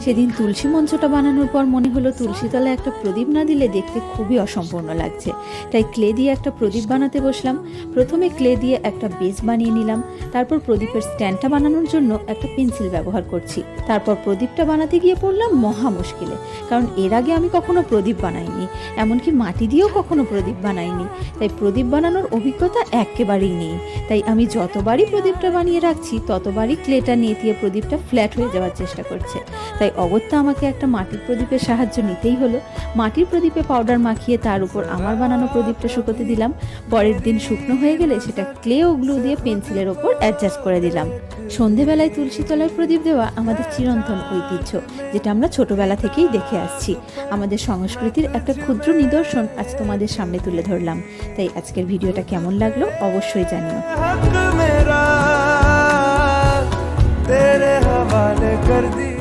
সেদিন তুলসী মঞ্চটা বানানোর পর মনে হলো তুলসী তলায় একটা প্রদীপ না দিলে দেখতে খুবই অসম্পূর্ণ লাগছে। তাই ক্লে দিয়ে একটা প্রদীপ বানাতে বসলাম। প্রথমে ক্লে দিয়ে একটা বেস বানিয়ে নিলাম, তারপর প্রদীপের স্ট্যান্ডটা বানানোর জন্য একটা পেন্সিল ব্যবহার করছি। তারপর প্রদীপটা বানাতে গিয়ে পড়লাম মহা মুশকিলে, কারণ এর আগে আমি কখনো প্রদীপ বানাইনি, এমনকি মাটি দিয়েও কখনো প্রদীপ বানাইনি। তাই প্রদীপ বানানোর অভিজ্ঞতা একেবারেই নেই। তাই আমি যতবারই প্রদীপটা বানিয়ে রাখছি ততবারই ক্লেটা নেতিয়ে প্রদীপটা ফ্ল্যাট হয়ে যাওয়ার চেষ্টা করছে। তাই অগত্যা আমাকে একটা মাটির প্রদীপের সাহায্য নিতেই হলো। মাটির প্রদীপে পাউডার মাখিয়ে তার উপর আমার বানানো প্রদীপটা শুকোতে দিলাম। পরের দিন শুকনো হয়ে গেলে সেটা ক্লে ও গ্লু দিয়ে পেন্সিলের ওপর অ্যাডজাস্ট করে দিলাম। সন্ধেবেলায় তুলসী তলায় প্রদীপ দেওয়া আমাদের চিরন্তন ঐতিহ্য, যেটা আমরা ছোটবেলা থেকেই দেখে আসছি। আমাদের সংস্কৃতির একটা ক্ষুদ্র নিদর্শন আজ তোমাদের সামনে তুলে ধরলাম। তাই আজকের ভিডিওটা কেমন লাগলো অবশ্যই জানিও। तेरे हवाले कर दी।